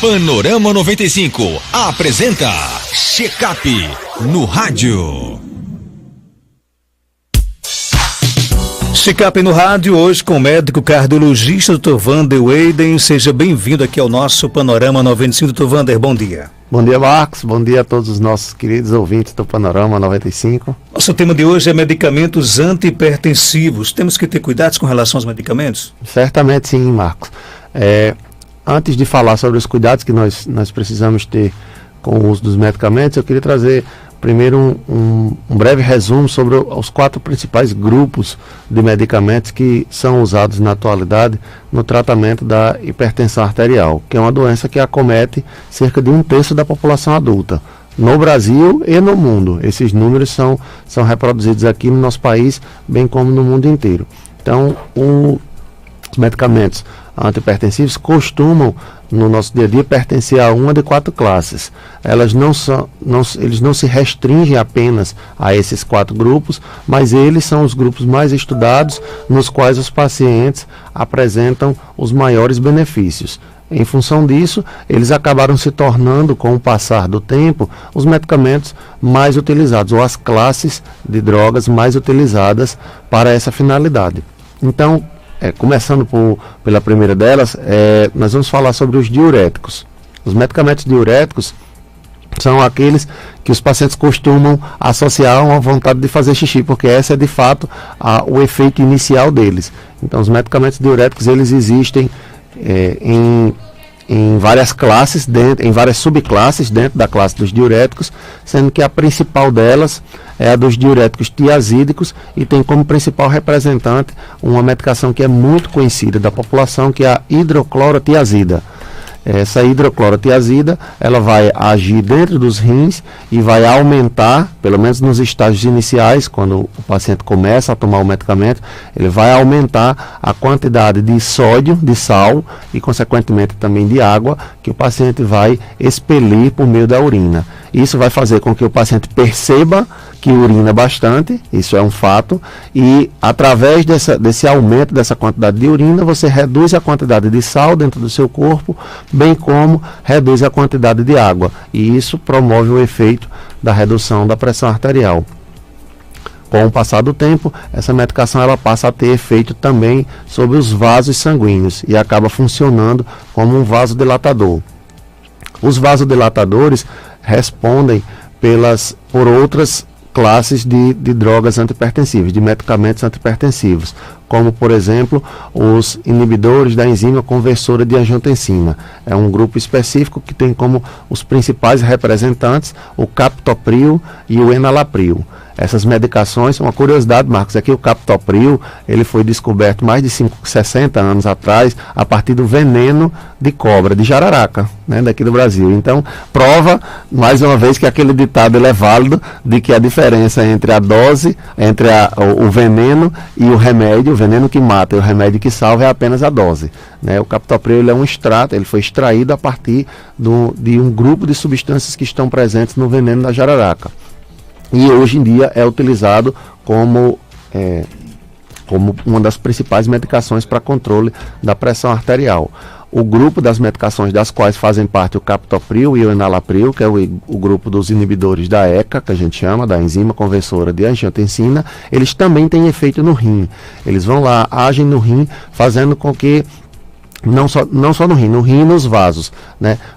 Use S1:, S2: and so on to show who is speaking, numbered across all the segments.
S1: Panorama 95 apresenta Check-up no rádio.
S2: Check-up no rádio, hoje com o médico cardiologista Dr. Wander Weyden. Seja bem-vindo aqui ao nosso Panorama 95. Dr. Wander, bom dia.
S3: Bom dia, Marcos. Bom dia a todos os nossos queridos ouvintes do Panorama 95.
S2: Nosso tema de hoje é medicamentos antihipertensivos. Temos que ter cuidados com relação aos medicamentos?
S3: Certamente sim, Marcos. Antes de falar sobre os cuidados que nós precisamos ter com o uso dos medicamentos, eu queria trazer primeiro um breve resumo sobre os 4 principais grupos de medicamentos que são usados na atualidade no tratamento da hipertensão arterial, que é uma doença que acomete cerca de 1/3 da população adulta, no Brasil e no mundo. Esses números são reproduzidos aqui no nosso país, bem como no mundo inteiro. Então, os medicamentos antihipertensivos costumam, no nosso dia a dia, pertencer a uma de 4 classes. Eles não se restringem apenas a esses 4 grupos, mas eles são os grupos mais estudados, nos quais os pacientes apresentam os maiores benefícios. Em função disso, eles acabaram se tornando, com o passar do tempo, os medicamentos mais utilizados, ou as classes de drogas mais utilizadas para essa finalidade. Então, começando pela primeira delas, nós vamos falar sobre os diuréticos. Os medicamentos diuréticos são aqueles que os pacientes costumam associar a uma vontade de fazer xixi, porque esse é de fato o efeito inicial deles. Então, os medicamentos diuréticos, eles existem em várias classes, em várias subclasses dentro da classe dos diuréticos, sendo que a principal delas é a dos diuréticos tiazídicos e tem como principal representante uma medicação que é muito conhecida da população, que é a hidroclorotiazida. Essa hidroclorotiazida, ela vai agir dentro dos rins e vai aumentar, pelo menos nos estágios iniciais, quando o paciente começa a tomar o medicamento, ele vai aumentar a quantidade de sódio, de sal e, consequentemente, também de água que o paciente vai expelir por meio da urina. Isso vai fazer com que o paciente perceba que urina bastante, isso é um fato, e através desse aumento dessa quantidade de urina, você reduz a quantidade de sal dentro do seu corpo, bem como reduz a quantidade de água, e isso promove o efeito da redução da pressão arterial. Com o passar do tempo, essa medicação ela passa a ter efeito também sobre os vasos sanguíneos e acaba funcionando como um vasodilatador. Os vasodilatadores respondem por outras classes de drogas antihipertensivas, de medicamentos antihipertensivos, como, por exemplo, os inibidores da enzima conversora de angiotensina. É um grupo específico que tem como os principais representantes o captopril e o enalapril. Essas medicações, uma curiosidade, Marcos, é que o captopril ele foi descoberto mais de 60 anos atrás a partir do veneno de cobra, de jararaca, daqui do Brasil. Então, prova, mais uma vez, que aquele ditado ele é válido, de que a diferença entre a dose, entre o veneno e o remédio, o veneno que mata e o remédio que salva é apenas a dose. O captopril ele é um extrato, ele foi extraído a partir de um grupo de substâncias que estão presentes no veneno da jararaca. E hoje em dia é utilizado como uma das principais medicações para controle da pressão arterial. O grupo das medicações das quais fazem parte o captopril e o enalapril, que é o grupo dos inibidores da ECA, que a gente chama, da enzima conversora de angiotensina, eles também têm efeito no rim. Eles vão lá, agem no rim, fazendo com que não só no rim e nos vasos,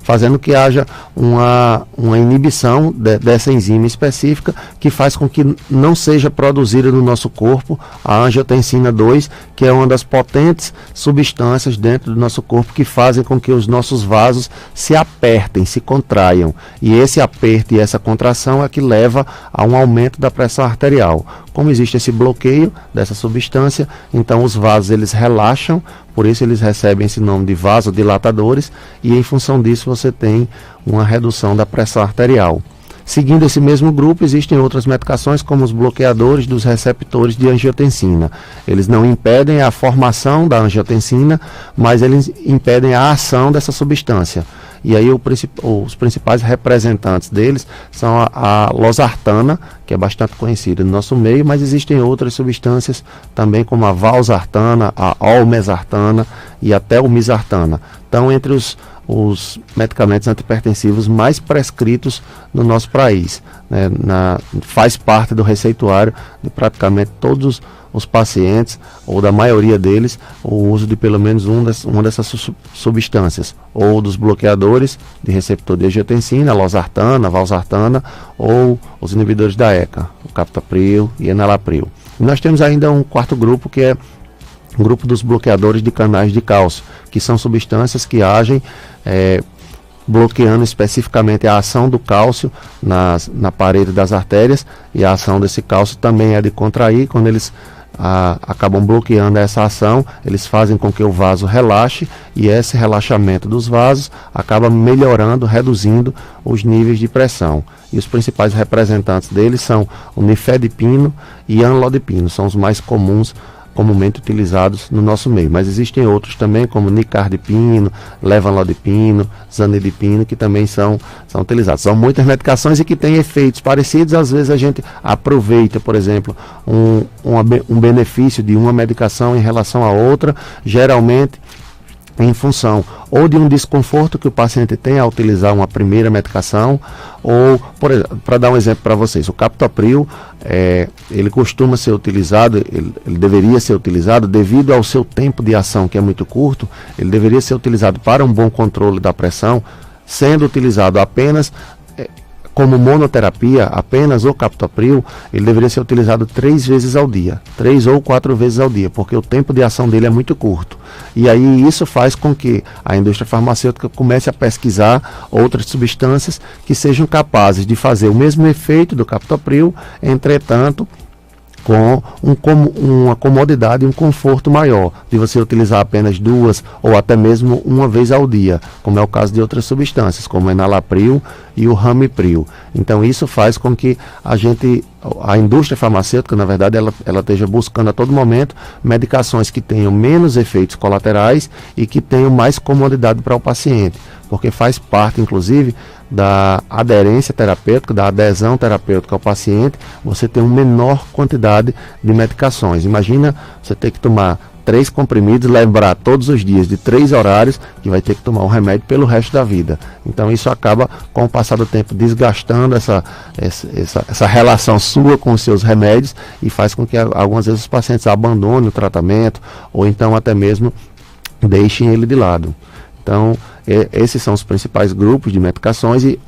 S3: fazendo que haja uma inibição dessa enzima específica que faz com que não seja produzida no nosso corpo a angiotensina 2, que é uma das potentes substâncias dentro do nosso corpo que fazem com que os nossos vasos se apertem, se contraiam. E esse aperto e essa contração é que leva a um aumento da pressão arterial. Como existe esse bloqueio dessa substância, então os vasos eles relaxam, por isso eles recebem esse nome de vasodilatadores e em função disso você tem uma redução da pressão arterial. Seguindo esse mesmo grupo, existem outras medicações como os bloqueadores dos receptores de angiotensina. Eles não impedem a formação da angiotensina, mas eles impedem a ação dessa substância. E aí os principais representantes deles são a losartana, que é bastante conhecida no nosso meio, mas existem outras substâncias também como a valsartana, a olmesartana e até o misartana. Então, entre os os medicamentos antihipertensivos mais prescritos no nosso país, né? Faz parte do receituário de praticamente todos os pacientes, ou da maioria deles, o uso de pelo menos uma dessas substâncias, ou dos bloqueadores de receptor de angiotensina, losartana, valsartana, ou os inibidores da ECA, o captopril e enalapril. E nós temos ainda um quarto grupo, que é o grupo dos bloqueadores de canais de cálcio, que são substâncias que agem bloqueando especificamente a ação do cálcio na parede das artérias, e a ação desse cálcio também é de contrair. Quando eles acabam bloqueando essa ação, eles fazem com que o vaso relaxe, e esse relaxamento dos vasos acaba melhorando, reduzindo os níveis de pressão. E os principais representantes deles são o nifedipino e amlodipino, são os mais comumente utilizados no nosso meio, mas existem outros também, como nicardipino, levanlodipino, zanidipino, que também são utilizados. São muitas medicações e que têm efeitos parecidos. Às vezes a gente aproveita, por exemplo, um benefício de uma medicação em relação à outra, geralmente em função ou de um desconforto que o paciente tem ao utilizar uma primeira medicação, ou, para dar um exemplo para vocês, o captopril, ele costuma ser utilizado, ele deveria ser utilizado devido ao seu tempo de ação, que é muito curto. Ele deveria ser utilizado para um bom controle da pressão, sendo utilizado apenas como monoterapia, apenas o captopril. Ele deveria ser utilizado 3 vezes ao dia, 3 ou 4 vezes ao dia, porque o tempo de ação dele é muito curto. E aí isso faz com que a indústria farmacêutica comece a pesquisar outras substâncias que sejam capazes de fazer o mesmo efeito do captopril, entretanto, com uma comodidade e um conforto maior, de você utilizar apenas 2 ou até mesmo uma vez ao dia, como é o caso de outras substâncias, como o enalapril e o ramipril. Então isso faz com que a indústria farmacêutica, na verdade, ela esteja buscando a todo momento medicações que tenham menos efeitos colaterais e que tenham mais comodidade para o paciente, porque faz parte, inclusive, da aderência terapêutica, da adesão terapêutica ao paciente, você tem uma menor quantidade de medicações. Imagina você ter que tomar 3 comprimidos, lembrar todos os dias de 3 horários que vai ter que tomar um remédio pelo resto da vida. Então isso acaba, com o passar do tempo, desgastando essa relação sua com os seus remédios, e faz com que algumas vezes os pacientes abandonem o tratamento, ou então até mesmo deixem ele de lado. Então, esses são os principais grupos de medicações, e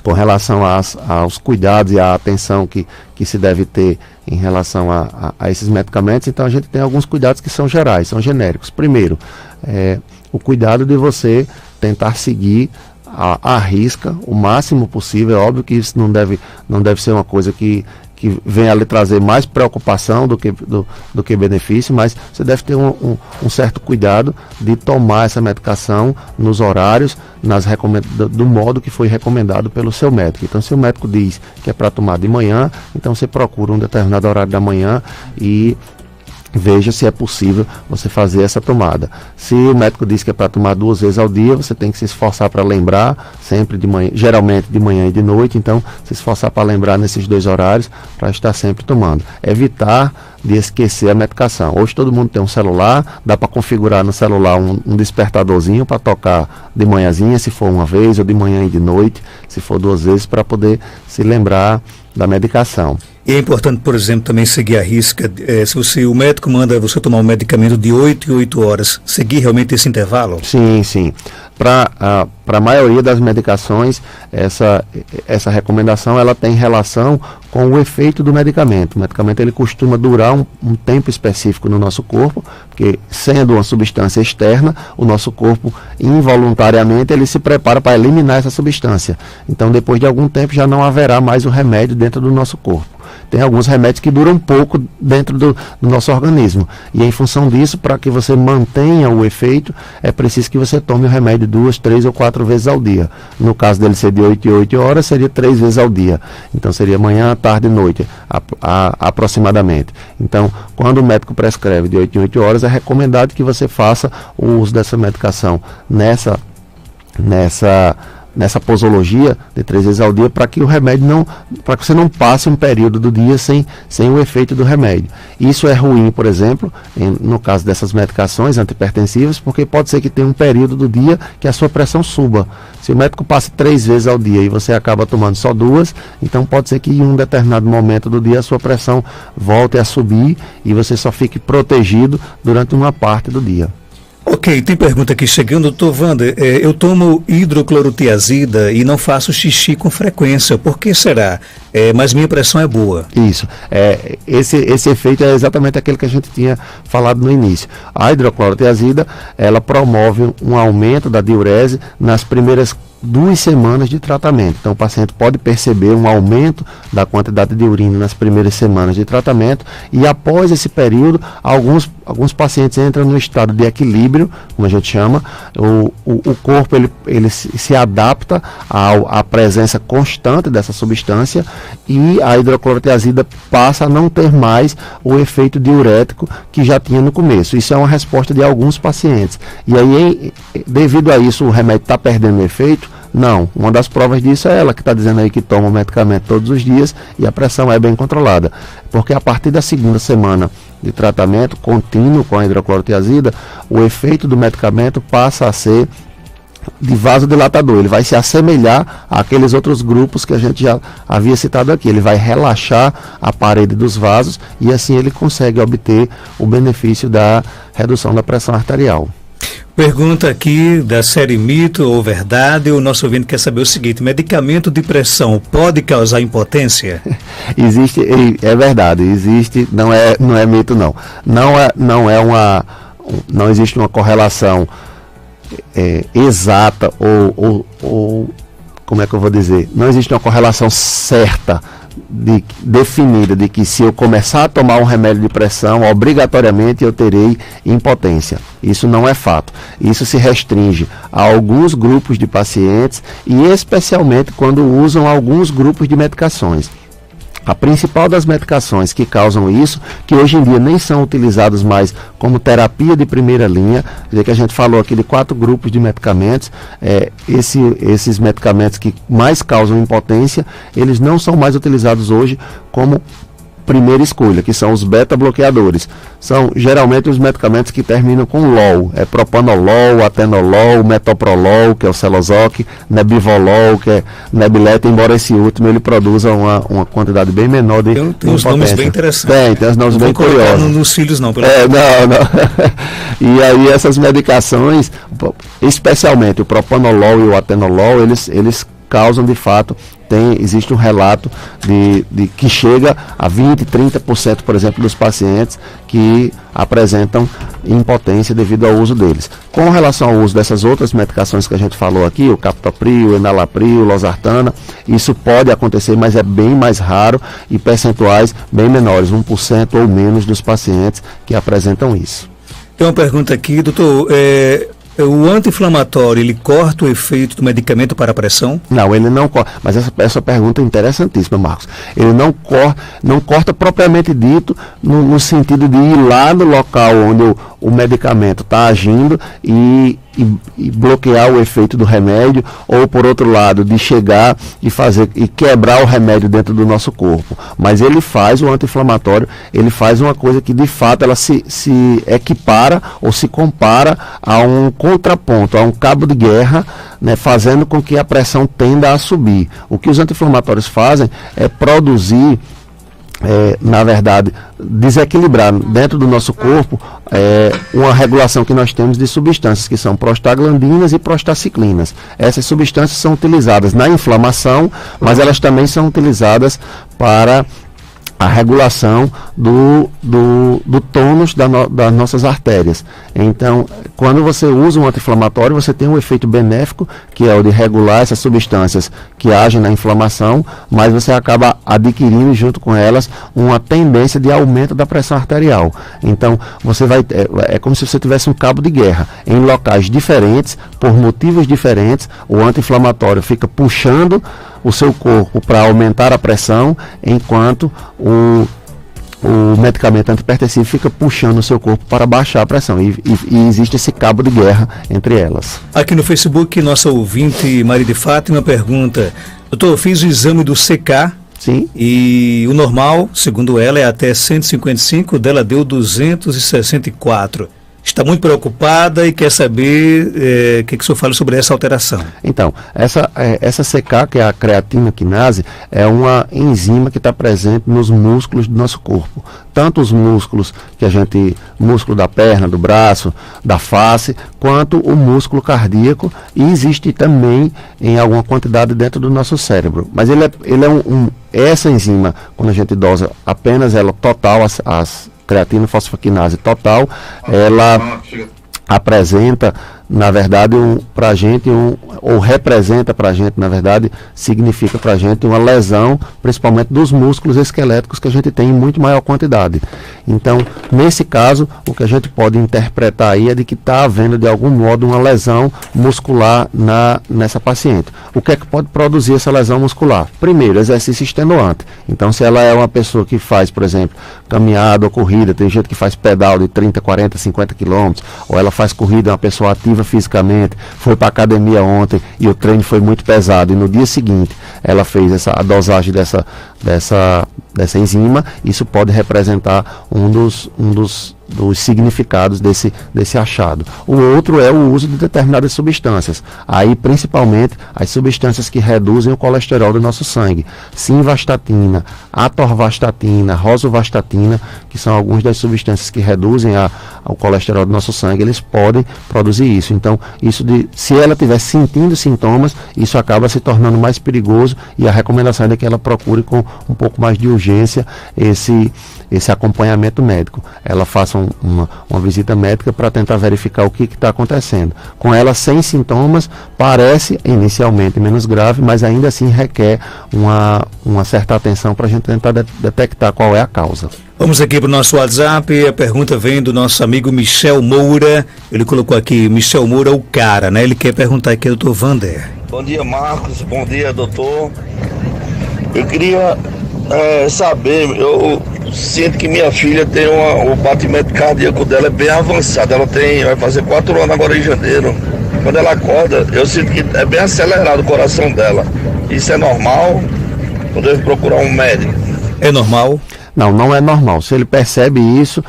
S3: com relação aos cuidados e à atenção que se deve ter em relação a esses medicamentos. Então a gente tem alguns cuidados que são gerais, são genéricos. Primeiro, o cuidado de você tentar seguir à risca o máximo possível. É óbvio que isso não deve ser uma coisa que vem a lhe trazer mais preocupação do que benefício, mas você deve ter um certo cuidado de tomar essa medicação nos horários, do modo que foi recomendado pelo seu médico. Então, se o médico diz que é para tomar de manhã, então você procura um determinado horário da manhã e veja se é possível você fazer essa tomada. Se o médico diz que é para tomar 2 vezes ao dia, você tem que se esforçar para lembrar, sempre de manhã, geralmente de manhã e de noite. Então, se esforçar para lembrar nesses 2 horários, para estar sempre tomando. Evitar de esquecer a medicação. Hoje todo mundo tem um celular, dá para configurar no celular um despertadorzinho para tocar de manhãzinha, se for uma vez, ou de manhã e de noite, se for 2 vezes, para poder se lembrar da medicação.
S2: E é importante, por exemplo, também seguir a risca. Se o médico manda você tomar um medicamento de 8 em 8 horas, seguir realmente esse intervalo?
S3: Sim, sim. Para a maioria das medicações, essa recomendação ela tem relação com o efeito do medicamento. O medicamento ele costuma durar um tempo específico no nosso corpo, porque sendo uma substância externa, o nosso corpo involuntariamente ele se prepara para eliminar essa substância. Então, depois de algum tempo já não haverá mais o remédio dentro do nosso corpo. Tem alguns remédios que duram pouco dentro do nosso organismo. E em função disso, para que você mantenha o efeito, é preciso que você tome o remédio 2, 3 ou 4 vezes ao dia. No caso dele ser de 8 em 8 horas, seria 3 vezes ao dia. Então seria manhã, tarde e noite, aproximadamente. Então, quando o médico prescreve de 8 em 8 horas, é recomendado que você faça o uso dessa medicação nessa posologia de 3 vezes ao dia, para que o remédio para que você não passe um período do dia sem o efeito do remédio. Isso é ruim, por exemplo, no caso dessas medicações antihipertensivas, porque pode ser que tenha um período do dia que a sua pressão suba. Se o médico passa 3 vezes ao dia e você acaba tomando só 2, então pode ser que em um determinado momento do dia a sua pressão volte a subir e você só fique protegido durante uma parte do dia.
S2: Ok, tem pergunta aqui chegando, doutor Wander. Eu tomo hidroclorotiazida e não faço xixi com frequência. Por que será? Mas minha pressão é boa.
S3: Isso. Esse efeito é exatamente aquele que a gente tinha falado no início. A hidroclorotiazida, ela promove um aumento da diurese nas primeiras 2 semanas de tratamento. Então o paciente pode perceber um aumento da quantidade de urina nas primeiras semanas de tratamento, e após esse período alguns pacientes entram no estado de equilíbrio, como a gente chama. O corpo ele se adapta à presença constante dessa substância, e a hidroclorotiazida passa a não ter mais o efeito diurético que já tinha no começo. Isso é uma resposta de alguns pacientes. E aí, devido a isso, o remédio está perdendo efeito? Não. Uma das provas disso é ela que está dizendo aí que toma o medicamento todos os dias e a pressão é bem controlada. Porque a partir da 2ª semana de tratamento contínuo com a hidroclorotiazida, o efeito do medicamento passa a ser de vasodilatador. Ele vai se assemelhar àqueles outros grupos que a gente já havia citado aqui. Ele vai relaxar a parede dos vasos e assim ele consegue obter o benefício da redução da pressão arterial.
S2: Pergunta aqui da série Mito ou Verdade. O nosso ouvinte quer saber o seguinte: medicamento de pressão pode causar impotência?
S3: Existe, é verdade, existe, não é mito não. Não existe uma correlação exata ou como é que eu vou dizer? Não existe uma correlação certa definida de que se eu começar a tomar um remédio de pressão, obrigatoriamente eu terei impotência. Isso não é fato. Isso se restringe a alguns grupos de pacientes e especialmente quando usam alguns grupos de medicações. A principal das medicações que causam isso, que hoje em dia nem são utilizados mais como terapia de primeira linha, quer dizer que a gente falou aqui de 4 grupos de medicamentos, esses medicamentos que mais causam impotência, eles não são mais utilizados hoje como primeira escolha, que são os beta-bloqueadores. São geralmente os medicamentos que terminam com LOL, propanolol, atenolol, metoprolol, que é o Celozoc, nebivolol, que é Nebilete, embora esse último ele produza uma quantidade bem menor de
S2: tem uns nomes bem interessantes.
S3: Tem uns nomes bem curiosos.
S2: Não nos filhos não.
S3: Não. E aí essas medicações, especialmente o propanolol e o atenolol, eles causam de fato, existe um relato de que chega a 20%, 30%, por exemplo, dos pacientes que apresentam impotência devido ao uso deles. Com relação ao uso dessas outras medicações que a gente falou aqui, o captopril, o enalapril, o losartana, isso pode acontecer, mas é bem mais raro e percentuais bem menores, 1% ou menos dos pacientes que apresentam isso.
S2: Tem uma pergunta aqui, doutor, o anti-inflamatório, ele corta o efeito do medicamento para a pressão?
S3: Não, ele não corta. Mas essa pergunta é interessantíssima, Marcos. Ele não corta propriamente dito no sentido de ir lá no local onde o medicamento está agindo e bloquear o efeito do remédio, ou por outro lado, de chegar e quebrar o remédio dentro do nosso corpo. Mas ele faz, o anti-inflamatório, ele faz uma coisa que de fato ela se equipara ou se compara a um contraponto, a um cabo de guerra, né, fazendo com que a pressão tenda a subir. O que os anti-inflamatórios fazem é produzir, na verdade, desequilibrar dentro do nosso corpo uma regulação que nós temos de substâncias que são prostaglandinas e prostaciclinas. Essas substâncias são utilizadas na inflamação, mas elas também são utilizadas para a regulação do tônus das nossas artérias. Então, quando você usa um anti-inflamatório, você tem um efeito benéfico, que é o de regular essas substâncias que agem na inflamação, mas você acaba adquirindo junto com elas uma tendência de aumento da pressão arterial. Então, você vai é como se você tivesse um cabo de guerra em locais diferentes, por motivos diferentes. O anti-inflamatório fica puxando o seu corpo para aumentar a pressão, enquanto o medicamento antipertensivo fica puxando o seu corpo para baixar a pressão e existe esse cabo de guerra entre elas.
S2: Aqui no Facebook, nossa ouvinte Maria de Fátima pergunta: doutor, eu fiz o exame do CK.
S3: Sim.
S2: E o normal, segundo ela, é até 155, dela deu 264. Está muito preocupada e quer saber o que o senhor fala sobre essa alteração.
S3: Então, essa CK, que é a creatina quinase, é uma enzima que está presente nos músculos do nosso corpo. Tanto os músculos músculo da perna, do braço, da face, quanto o músculo cardíaco, e existe também em alguma quantidade dentro do nosso cérebro. Mas ele é essa enzima, quando a gente dosa apenas ela total, as creatina fosfoquinase total, ela apresenta, na verdade, ou representa para a gente, na verdade, significa para a gente uma lesão, principalmente dos músculos esqueléticos que a gente tem em muito maior quantidade. Então, nesse caso, o que a gente pode interpretar aí é de que está havendo, de algum modo, uma lesão muscular nessa paciente. O que é que pode produzir essa lesão muscular? Primeiro, exercício extenuante. Então, se ela é uma pessoa que faz, por exemplo, caminhada ou corrida, tem gente que faz pedal de 30, 40, 50 quilômetros, ou ela faz corrida, é uma pessoa ativa fisicamente, foi para a academia ontem e o treino foi muito pesado, e no dia seguinte ela fez a dosagem dessa enzima, isso pode representar um dos significados desse achado. O outro é o uso de determinadas substâncias, aí principalmente as substâncias que reduzem o colesterol do nosso sangue, simvastatina, atorvastatina, rosuvastatina, que são algumas das substâncias que reduzem o colesterol do nosso sangue, eles podem produzir isso. Então, se ela estiver sentindo sintomas, isso acaba se tornando mais perigoso, e a recomendação é que ela procure com um pouco mais de urgência esse acompanhamento médico. Ela faça uma visita médica para tentar verificar o que está acontecendo. Com ela sem sintomas, parece inicialmente menos grave, mas ainda assim requer uma certa atenção para a gente tentar detectar qual é a causa.
S2: Vamos aqui para o nosso WhatsApp, a pergunta vem do nosso amigo Michel Moura. Ele colocou aqui, Michel Moura, o cara, né? Ele quer perguntar aqui ao doutor Vander.
S4: Bom dia, Marcos. Bom dia, doutor. Eu queria saber, eu sinto que minha filha tem o batimento cardíaco dela é bem avançado. Ela vai fazer 4 anos agora em janeiro. Quando ela acorda, eu sinto que é bem acelerado o coração dela. Isso é normal? Eu devo procurar um médico?
S2: É normal?
S3: Não é normal. Se ele percebe isso,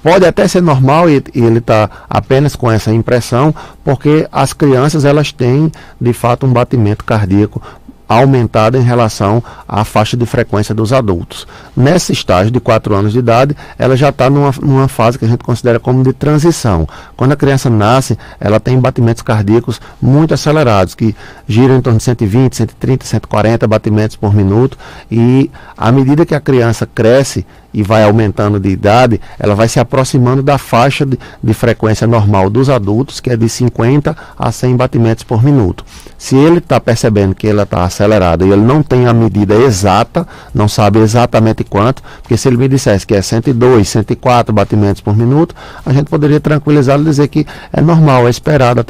S3: pode até ser normal e ele está apenas com essa impressão, porque as crianças elas têm de fato um batimento cardíaco aumentada em relação à faixa de frequência dos adultos. Nesse estágio de 4 anos de idade, ela já está numa fase que a gente considera como de transição. Quando a criança nasce, ela tem batimentos cardíacos muito acelerados, que giram em torno de 120, 130, 140 batimentos por minuto, e à medida que a criança cresce e vai aumentando de idade, ela vai se aproximando da faixa de frequência normal dos adultos, que é de 50 a 100 batimentos por minuto. Se ele está percebendo que ela está acelerada e ele não tem a medida exata, não sabe exatamente quanto, porque se ele me dissesse que é 102, 104 batimentos por minuto, a gente poderia tranquilizá-lo e dizer que é normal, é esperado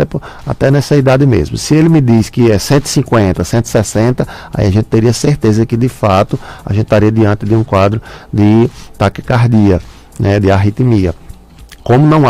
S3: até nessa idade mesmo. Se ele me diz que é 150, 160, aí a gente teria certeza que de fato a gente estaria diante de um quadro de taquicardia, né, de arritmia. Como não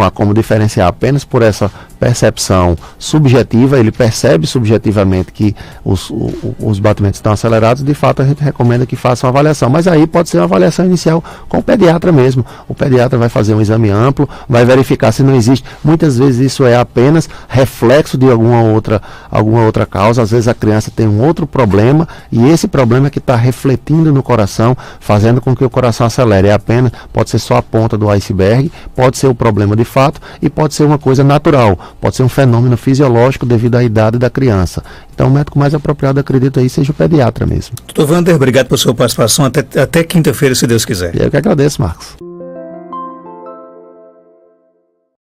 S3: há como diferenciar apenas por essa percepção subjetiva, ele percebe subjetivamente que os batimentos estão acelerados, de fato a gente recomenda que faça uma avaliação, mas aí pode ser uma avaliação inicial com o pediatra mesmo. O pediatra vai fazer um exame amplo, vai verificar se não existe, muitas vezes isso é apenas reflexo de alguma outra causa, às vezes a criança tem um outro problema, e esse problema é que está refletindo no coração, fazendo com que o coração acelere. Pode ser só a ponta do iceberg, pode ser o problema de fato, e pode ser uma coisa natural, pode ser um fenômeno fisiológico devido à idade da criança. Então o médico mais apropriado, acredito aí, seja o pediatra mesmo.
S2: Doutor Vander, obrigado pela sua participação, até quinta-feira, se Deus quiser.
S3: Eu que agradeço, Marcos.